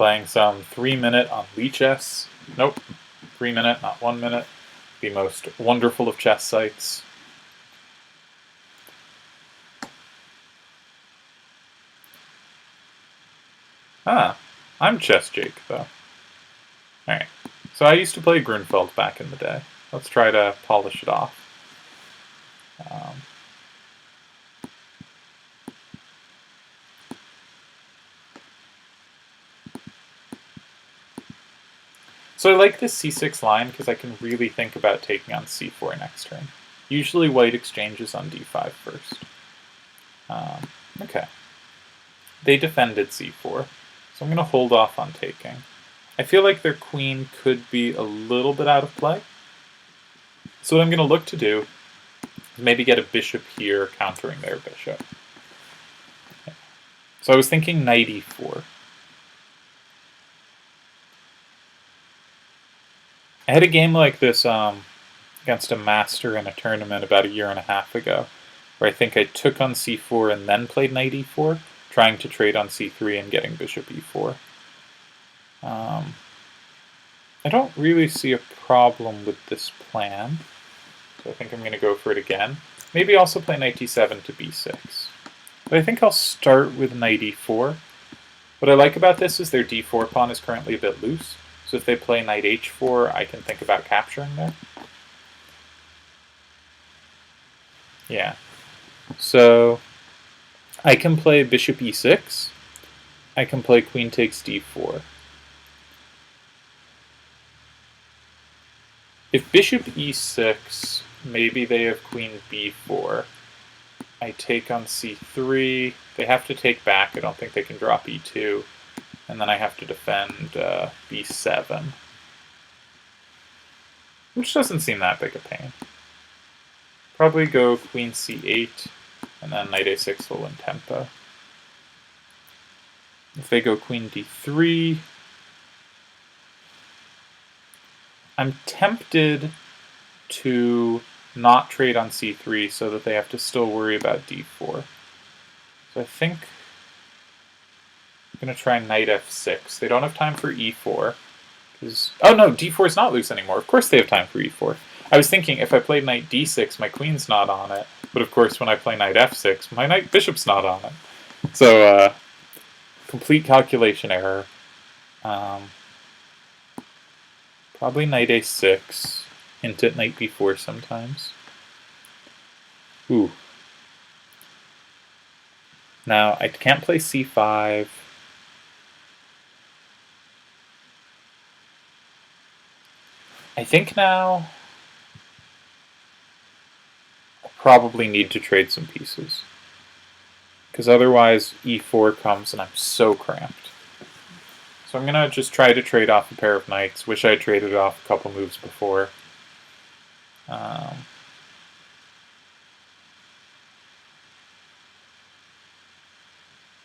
playing some 3-minute on Lee chess. Nope, 3-minute, not 1 minute. The most wonderful of chess sites. Ah, I'm Chess Jake, though. Alright, so I used to play Grunfeld back in the day. Let's try to polish it off. So I like this c6 line because I can really think about taking on c4 next turn. Usually white exchanges on d5 first. Okay. They defended c4, so I'm going to hold off on taking. I feel like their queen could be a little bit out of play. So what I'm going to look to do is maybe get a bishop here countering their bishop. Okay. So I was thinking knight e4. I had a game like this against a master in a tournament about 1.5 years ago, where I think I took on c4 and then played knight e4, trying to trade on c3 and getting bishop e4. I don't really see a problem with this plan, so I think I'm going to go for it again. Maybe also play knight d7 to b6. But I think I'll start with knight e4. What I like about this is their d4 pawn is currently a bit loose, so if they play knight h4, I can think about capturing there. Yeah. So I can play bishop e6. I can play queen takes d4. If bishop e6, maybe they have queen b4. I take on c3. They have to take back. I don't think they can drop e2. And then I have to defend b7. Which doesn't seem that big a pain. Probably go queen c8, and then knight a6 will win tempo. If they go queen d3, I'm tempted to not trade on c3 so that they have to still worry about d4. So I think I'm going to try knight f6. They don't have time for e4. Oh no, d4 is not loose anymore. Of course they have time for e4. I was thinking if I played knight d6, my queen's not on it. But of course when I play knight f6, my knight bishop's not on it. So, complete calculation error. Probably knight a6. Hint at knight b4 sometimes. Ooh. Now, I can't play c5. I think now I probably need to trade some pieces. Because otherwise e4 comes and I'm so cramped. So I'm going to just try to trade off a pair of knights. Wish I had traded off a couple moves before.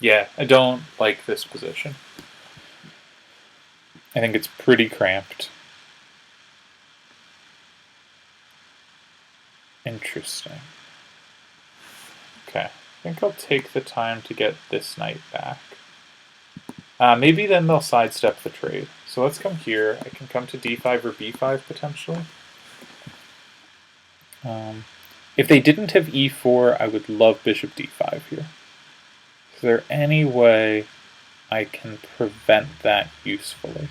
Yeah, I don't like this position. I think it's pretty cramped. Interesting. Okay, I think I'll take the time to get this knight back. Maybe then they'll sidestep the trade. So let's come here. I can come to d5 or b5 potentially. If they didn't have e4, I would love bishop d5 here. Is there any way I can prevent that usefully?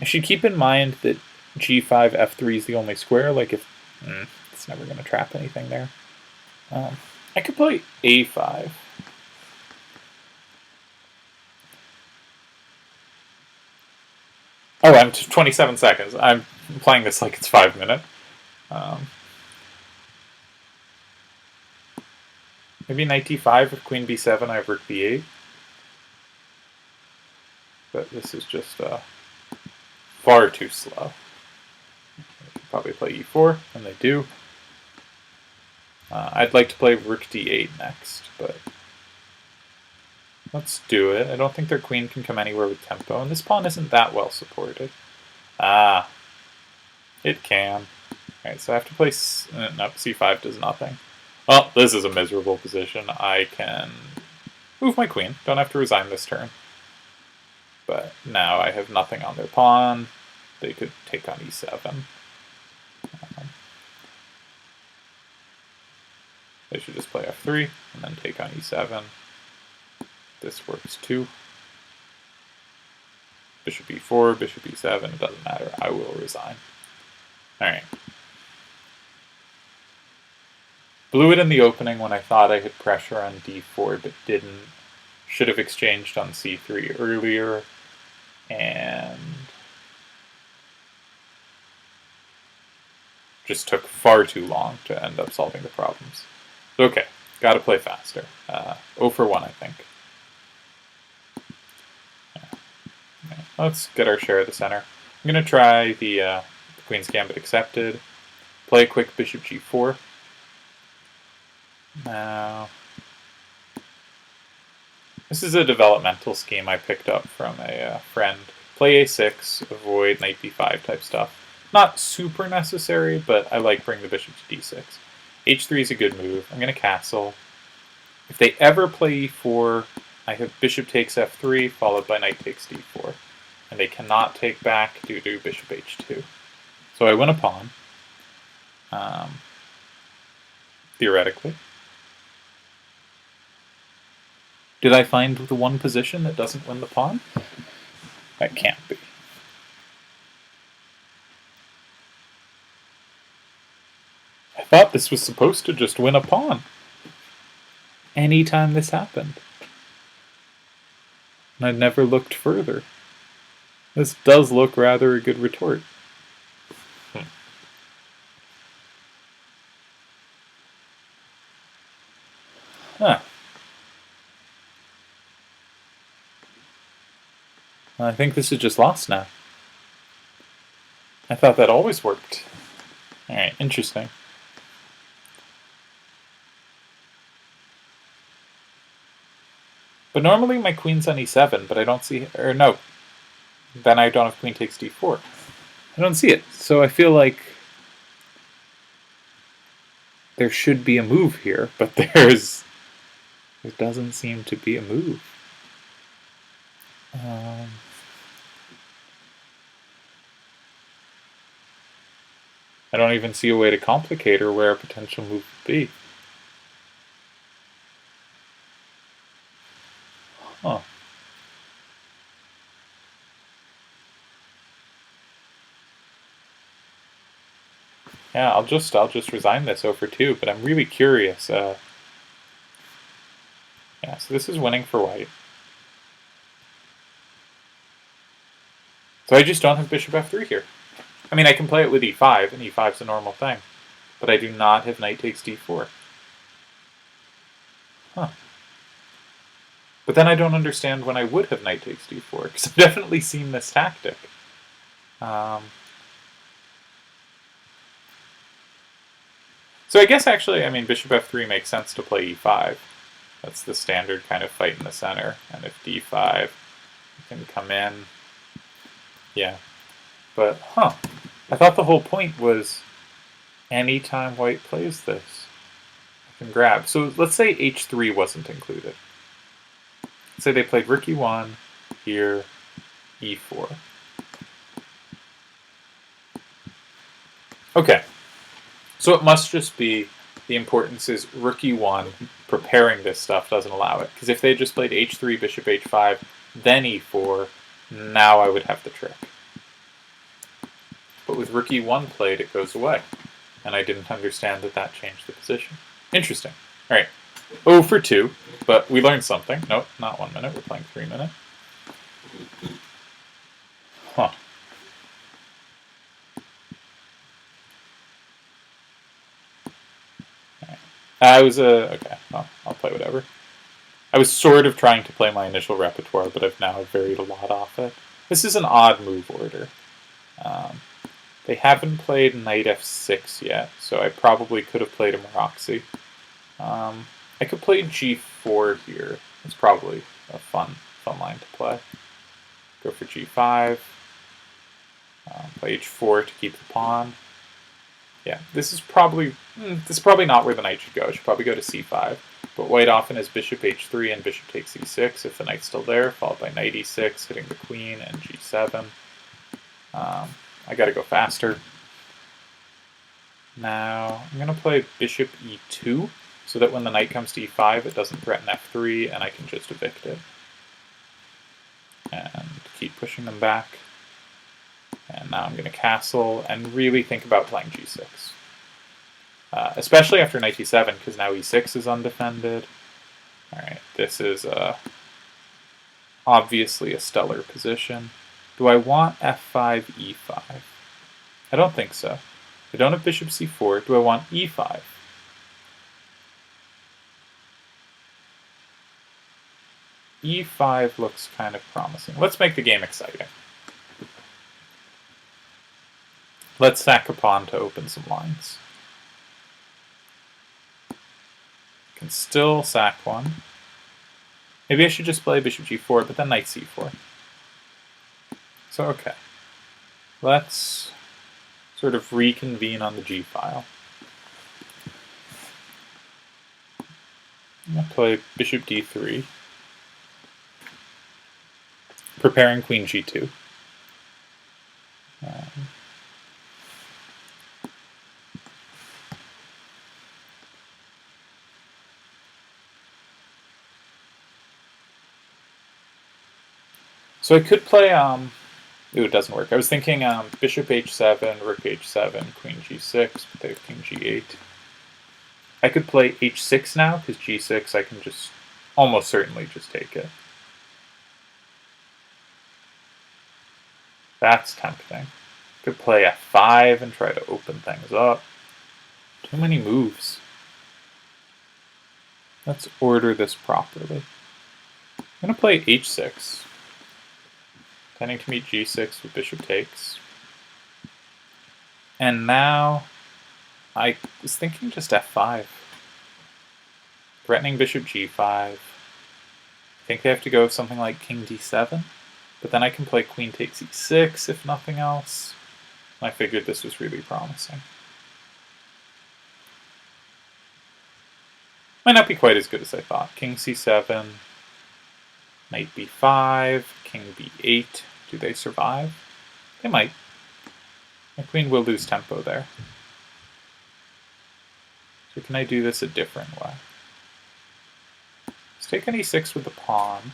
I should keep in mind that g5, f3 is the only square. Like if it's never going to trap anything there. I could play a5. Oh, I'm 27 seconds. I'm playing this like it's 5 minutes. Maybe knight d5 with queen b7, I have rook b8. But this is just far too slow. Probably play e4, and they do. I'd like to play rook d8 next, but let's do it. I don't think their queen can come anywhere with tempo, and this pawn isn't that well supported. Ah, it can. Alright, so I have to play... no, c5 does nothing. Well, this is a miserable position. I can move my queen. Don't have to resign this turn. But now I have nothing on their pawn. They could take on e7. They should just play f3 and then take on e7. This works too. Bishop e4, bishop e7, it doesn't matter. I will resign. Alright. Blew it in the opening when I thought I had pressure on d4, but didn't. Should have exchanged on c3 earlier. And just took far too long to end up solving the problems. Okay, gotta play faster. 0 for 1, I think. Yeah. Let's get our share of the center. I'm gonna try the Queen's Gambit accepted. Play a quick bishop g4. Now, this is a developmental scheme I picked up from a friend. Play a6, avoid knight b5 type stuff. Not super necessary, but I like bring the bishop to d6. h3 is a good move. I'm going to castle. If they ever play e4, I have bishop takes f3, followed by knight takes d4. And they cannot take back due to bishop h2. So I win a pawn, theoretically. Did I find the one position that doesn't win the pawn? That can't be. I thought this was supposed to just win a pawn. Anytime this happened. And I'd never looked further. This does look rather a good retort. Huh. I think this is just lost now. I thought that always worked. Alright, interesting. But normally my queen's on e7, but I don't see, or no. Then I don't have queen takes d4. I don't see it. So I feel like there should be a move here, but there doesn't seem to be a move. I don't even see a way to complicate or where a potential move would be. Huh. Yeah, I'll just resign this 0 for 2, but I'm really curious. Yeah, so this is winning for white. So I just don't have bishop f3 here. I mean, I can play it with e5, and e5's a normal thing. But I do not have knight takes d4. Huh. But then I don't understand when I would have knight takes d4, because I've definitely seen this tactic. So I guess actually, I mean, bishop f3 makes sense to play e5. That's the standard kind of fight in the center. And if d5 can come in, yeah. But, I thought the whole point was anytime white plays this, I can grab. So let's say h3 wasn't included. Let's say they played rook e1, here, e4. Okay. So it must just be the importance is rook e1, preparing this stuff doesn't allow it. Because if they just played h3, bishop h5, then e4, now I would have the trick. But with rook e1 played, it goes away. And I didn't understand that that changed the position. Interesting. Alright. 0 for 2, but we learned something. Nope, not 1 minute. We're playing 3 minutes. Huh. I was okay, well, I'll play whatever. I was sort of trying to play my initial repertoire, but I've now varied a lot off it. This is an odd move order. They haven't played knight f6 yet, so I probably could have played a Maroczy. I could play g4 here. It's probably a fun line to play. Go for g5. Play h4 to keep the pawn. Yeah, this is probably not where the knight should go. It should probably go to c5. But white often has bishop h3 and bishop takes e6 if the knight's still there, followed by knight e6, hitting the queen, and g7. I gotta go faster. Now, I'm going to play bishop e2, so that when the knight comes to e5, it doesn't threaten f3, and I can just evict it. And keep pushing them back. And now I'm going to castle, and really think about playing g6. Especially after knight e7, because now e6 is undefended. Alright, this is obviously a stellar position. Do I want f5, e5? I don't think so. I don't have bishop c4. Do I want e5? e5 looks kind of promising. Let's make the game exciting. Let's sack a pawn to open some lines. Can still sack one. Maybe I should just play bishop g4, but then knight c4. So, okay. Let's sort of reconvene on the g file. I'm going to play bishop d3. Preparing queen g2. So I could play, ooh, it doesn't work. I was thinking bishop h7, rook h7, queen g6, but they have king g8. I could play h6 now, because g6 I can just almost certainly just take it. That's tempting. Could play f5 and try to open things up. Too many moves. Let's order this properly. I'm going to play h6. Tending to meet g6 with bishop takes. And now, I was thinking just f5. Threatening bishop g5. I think they have to go with something like king d7. But then I can play queen takes e6 if nothing else. I figured this was really promising. Might not be quite as good as I thought. King c7, knight b5, king b8. Do they survive? They might. My queen will lose tempo there. So can I do this a different way? Let's take an e6 with the pawn.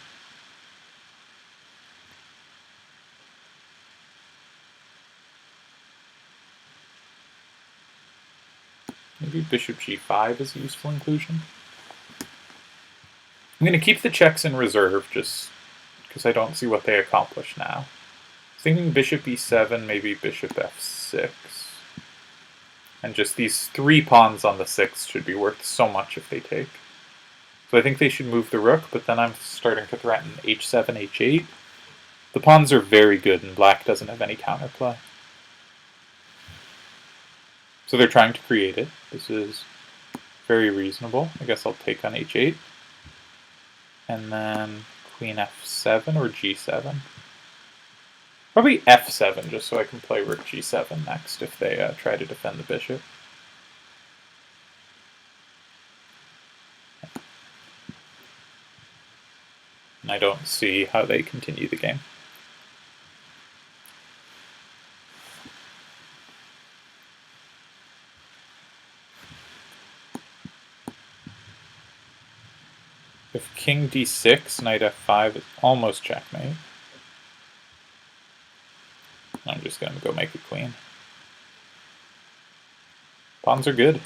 Maybe bishop g5 is a useful inclusion. I'm going to keep the checks in reserve just because I don't see what they accomplish now. I was thinking bishop e7, maybe bishop f6. And just these 3 pawns on the 6 should be worth so much if they take. So I think they should move the rook, but then I'm starting to threaten h7, h8. The pawns are very good and black doesn't have any counterplay. So they're trying to create it. This is very reasonable. I guess I'll take on h8. And then queen f7 or g7. Probably f7, just so I can play rook g7 next if they try to defend the bishop. And I don't see how they continue the game. If king d6, knight f5 is almost checkmate. I'm just going to go make a queen. Pawns are good.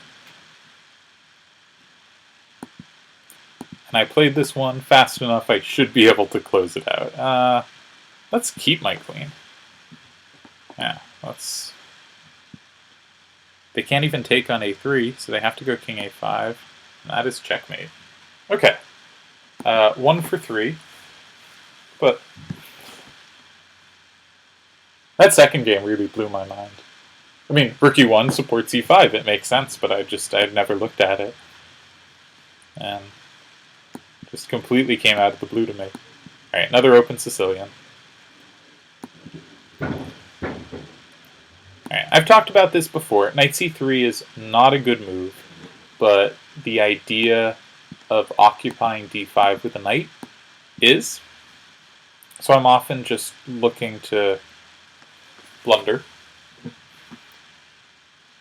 And I played this one fast enough, I should be able to close it out. Let's keep my queen. Yeah, let's... They can't even take on a3, so they have to go king a5. And that is checkmate. Okay. 1 for 3. But that second game really blew my mind. I mean, rook e1 supports e5, it makes sense, but I'd never looked at it. And just completely came out of the blue to me. Alright, another open Sicilian. Alright, I've talked about this before. Knight c3 is not a good move, but the idea of occupying d5 with a knight is. So I'm often just looking to blunder.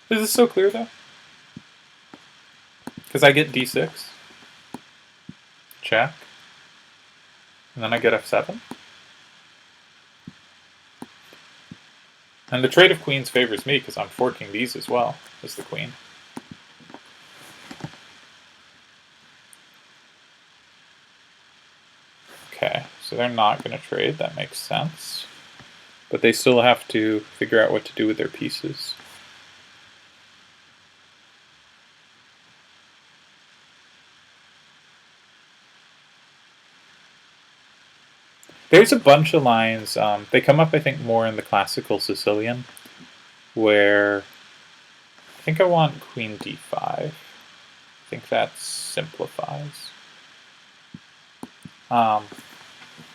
Is this so clear, though? Because I get d6, check, and then I get f7. And the trade of queens favors me because I'm forking these as well as the queen. Okay, so they're not going to trade. That makes sense. But they still have to figure out what to do with their pieces. There's a bunch of lines. They come up, I think, more in the classical Sicilian, where I think I want queen d5. I think that simplifies.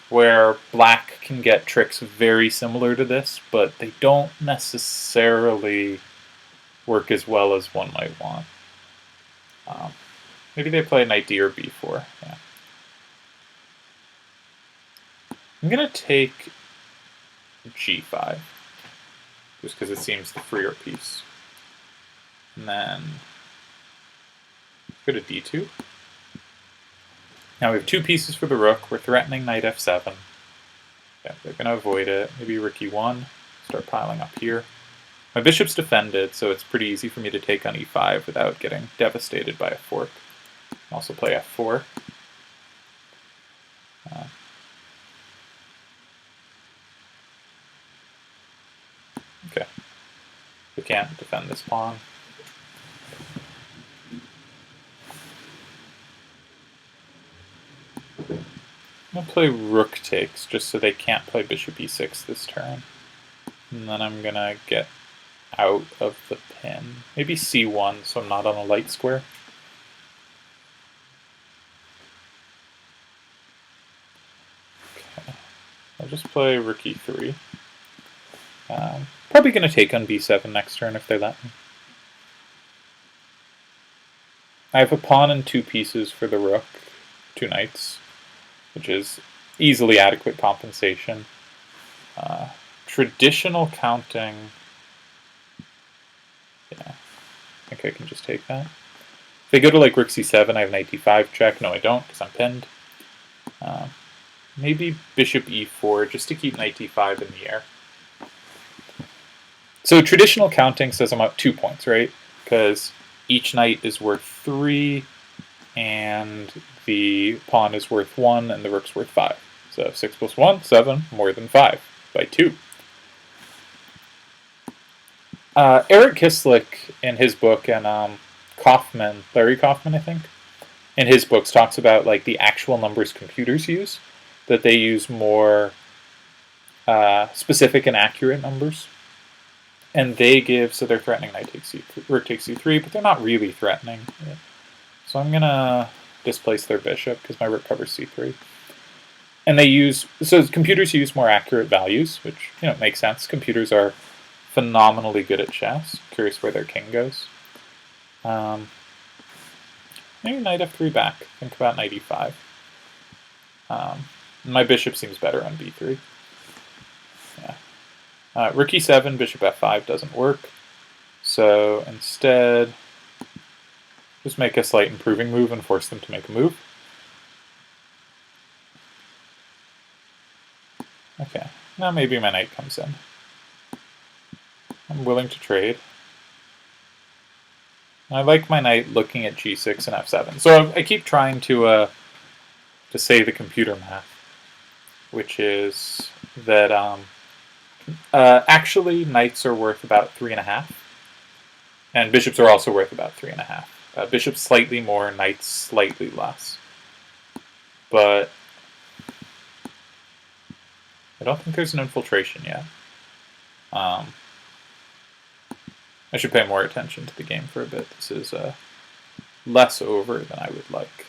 Where black can get tricks very similar to this, but they don't necessarily work as well as one might want. Maybe they play knight d or b4. Yeah. I'm going to take g5, just because it seems the freer piece. And then go to d2. Now we have two pieces for the rook. We're threatening knight f7. Yeah, they're going to avoid it. Maybe rook e1, start piling up here. My bishop's defended, so it's pretty easy for me to take on e5 without getting devastated by a fork. Also play f4. Okay. We can't defend this pawn. I'm going to play rook takes, just so they can't play bishop e6 this turn. And then I'm going to get out of the pin. Maybe c1, so I'm not on a light square. Okay. I'll just play rook e3. Probably going to take on b7 next turn if they let me. I have a pawn and two pieces for the rook, two knights, which is easily adequate compensation. Traditional counting, yeah, I think I can just take that. If they go to like rook c7, I have knight d5 check. No, I don't, because I'm pinned. Maybe bishop e4, just to keep knight d5 in the air. So traditional counting says I'm up 2 points, right? Because each knight is worth 3, and the pawn is worth 1, and the rook's worth 5. So 6 plus 1, 7, more than 5, by 2. Eric Kislick, in his book, and Larry Kaufman, I think, in his books, talks about like the actual numbers computers use, that they use more specific and accurate numbers. And they give, so they're threatening knight takes c3, rook takes c3, but they're not really threatening. So I'm going to displace their bishop because my rook covers c3. And they use, so computers use more accurate values, which, you know, makes sense. Computers are phenomenally good at chess. Curious where their king goes. Maybe knight f3 back. Think about knight e5. My bishop seems better on b3. Yeah. Rook e7, bishop f5 doesn't work. So instead, just make a slight improving move and force them to make a move. Okay, now maybe my knight comes in. I'm willing to trade. I like my knight looking at g6 and f7. So I keep trying to say the computer math, which is that actually knights are worth about 3.5, and bishops are also worth about 3.5. Bishops slightly more, knights slightly less. But I don't think there's an infiltration yet. I should pay more attention to the game for a bit. This is less over than I would like.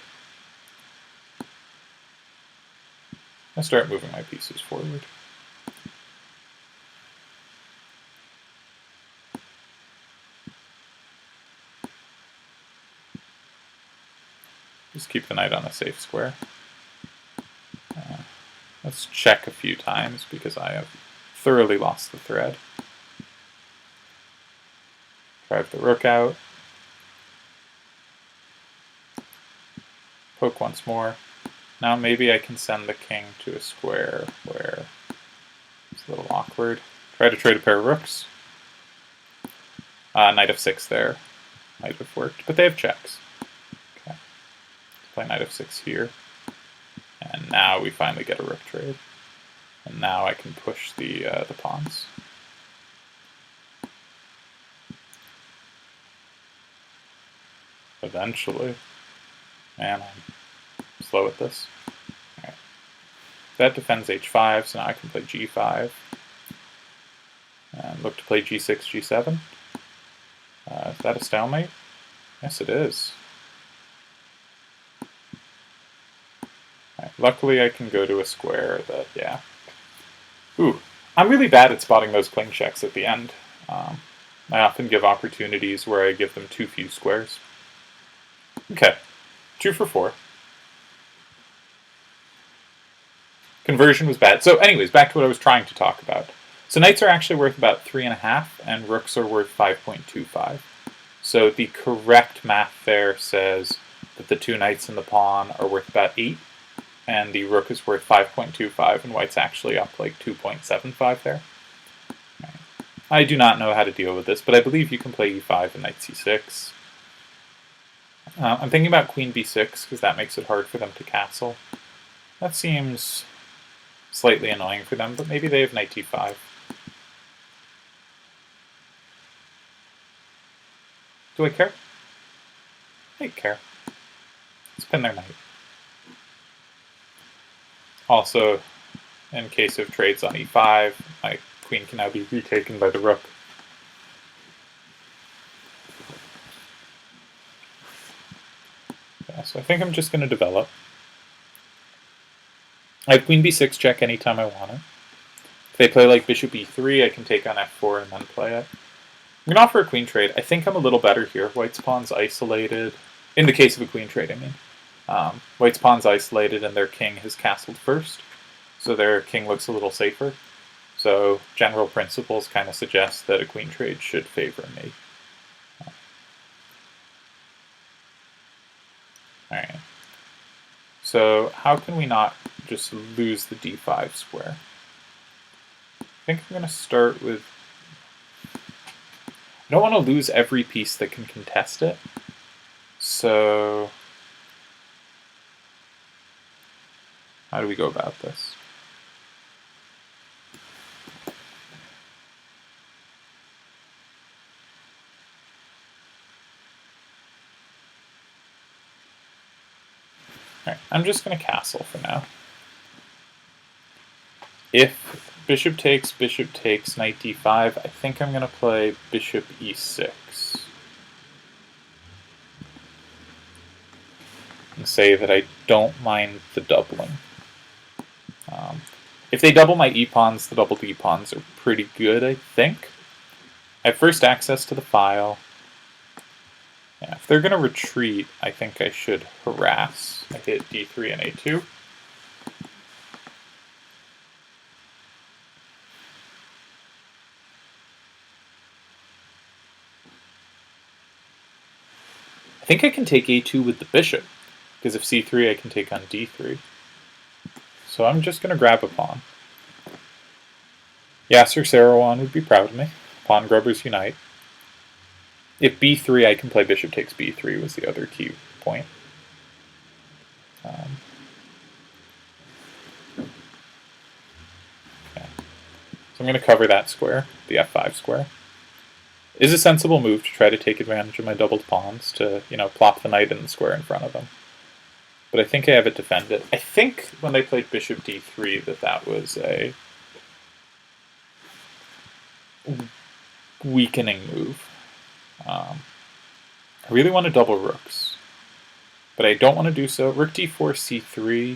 I start moving my pieces forward. Just keep the knight on a safe square. Let's check a few times because I have thoroughly lost the thread. Drive the rook out. Poke once more. Now maybe I can send the king to a square where it's a little awkward. Try to trade a pair of rooks. Knight f6 there might have worked, but they have checks. Okay. Let's play knight f6 here. And now we finally get a rook trade. And now I can push the pawns. Eventually. Man, I'm slow at this. Right. That defends h5, so now I can play g5. And look to play g6, g7. Is that a stalemate? Yes, it is. Right. Luckily, I can go to a square that, yeah. Ooh, I'm really bad at spotting those cling checks at the end. I often give opportunities where I give them too few squares. Okay, 2 for 4. Conversion was bad. So anyways, back to what I was trying to talk about. So knights are actually worth about 3.5, and rooks are worth 5.25. So the correct math there says that the 2 knights and the pawn are worth about 8, and the rook is worth 5.25, and white's actually up like 2.75 there. Right. I do not know how to deal with this, but I believe you can play e5 and knight c6. I'm thinking about queen b6, because that makes it hard for them to castle. That seems slightly annoying for them, but maybe they have knight d5. Do I care? I care. Let's pin their knight. Also, in case of trades on e5, my queen can now be retaken by the rook. Yeah, so I think I'm just going to develop. I have queen b6 check anytime I want it. If they play like bishop e3, I can take on f4 and then play it. I'm going to offer a queen trade. I think I'm a little better here. White's pawn's isolated. In the case of a queen trade, I mean. White's pawn's isolated and their king has castled first. So their king looks a little safer. So general principles kind of suggest that a queen trade should favor me. Alright. So how can we not just lose the d5 square? I think I'm going to start with... I don't want to lose every piece that can contest it. So how do we go about this? All right, I'm just going to castle for now. If bishop takes, knight d5, I think I'm going to play bishop e6. And say that I don't mind the doubling. If they double my e-pawns, the doubled e-pawns are pretty good, I think. I have first access to the file. Yeah, if they're going to retreat, I think I should harass. I hit d3 and a2. I think I can take a2 with the bishop, because if c3 I can take on d3. So I'm just going to grab a pawn. Yasser Seirawan would be proud of me. Pawn grubbers unite. If b3, I can play bishop takes b3 was the other key point. Okay. So I'm going to cover that square, the f5 square. It is a sensible move to try to take advantage of my doubled pawns to, plop the knight in the square in front of them. But I think I have it defended. I think when they played bishop d3 that was a weakening move. I really want to double rooks, but I don't want to do so. Rook d4, c3,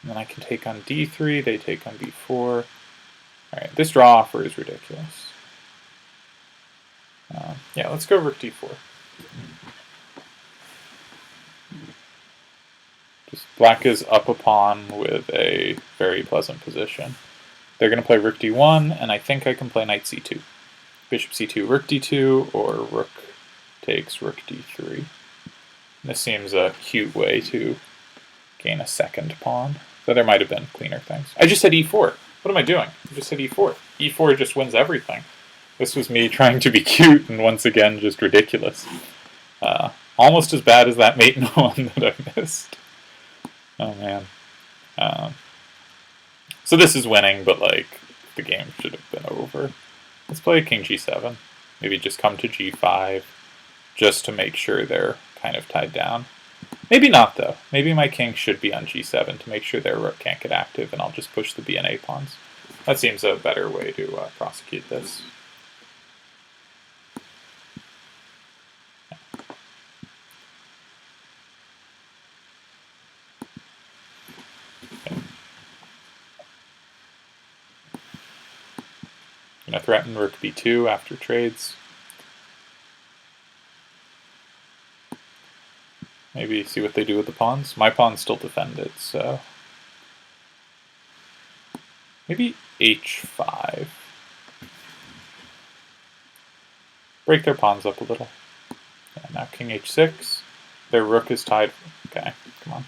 and then I can take on d3, they take on b4. Alright, this draw offer is ridiculous. Yeah, let's go rook d4. Just black is up a pawn with a very pleasant position. They're going to play rook d1, and I think I can play knight c2. Bishop c2, rook d2, or rook takes rook d3. This seems a cute way to gain a second pawn, though there might have been cleaner things. I just said e4. What am I doing? I just said e4. e4 just wins everything. This was me trying to be cute, and once again, just ridiculous. Almost as bad as that mate in one that I missed. Oh, man. So this is winning, but, like, the game should have been over. Let's play king g7. Maybe just come to g5, just to make sure they're kind of tied down. Maybe not, though. Maybe my king should be on g7 to make sure their rook can't get active, and I'll just push the b and a pawns. That seems a better way to prosecute this. I'm going to threaten rook b2 after trades. Maybe see what they do with the pawns. My pawns still defend it, so... maybe h5. Break their pawns up a little. Yeah, now king h6. Their rook is tied. Okay, come on.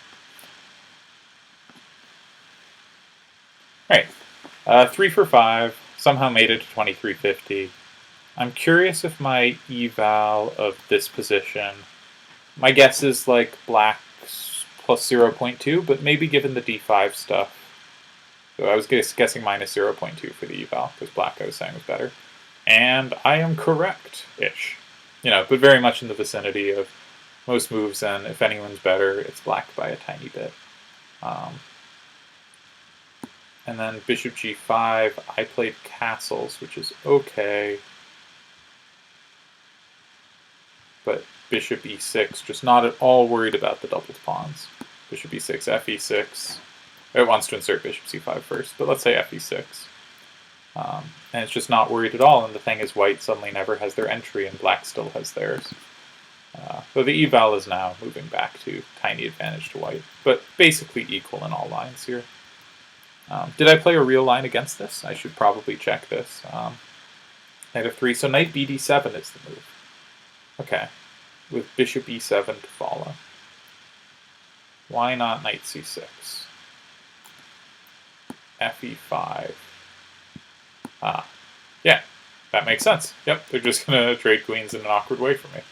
Alright, 3 for 5. Somehow made it to 2350. I'm curious if my eval of this position... my guess is like black's plus 0.2, but maybe given the d5 stuff. So I was guessing minus 0.2 for the eval, because black I was saying was better. And I am correct-ish. You know, but very much in the vicinity of most moves, and if anyone's better, it's black by a tiny bit. And then bishop g5, I played castles, which is okay. But bishop e6, just not at all worried about the doubled pawns. Bishop e6, fe6. It wants to insert bishop c5 first, but let's say fe6. And it's just not worried at all, and the thing is white suddenly never has their entry, and black still has theirs. So the eval is now moving back to tiny advantage to white, but basically equal in all lines here. Did I play a real line against this? I should probably check this. Knight f3, so knight bd7 is the move. Okay, with bishop e7 to follow. Why not knight c6? fe5. Yeah, that makes sense. Yep, they're just going to trade queens in an awkward way for me.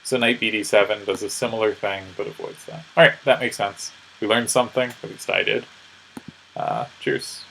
So knight bd7 does a similar thing, but avoids that. Alright, that makes sense. We learned something, at least I did. Cheers.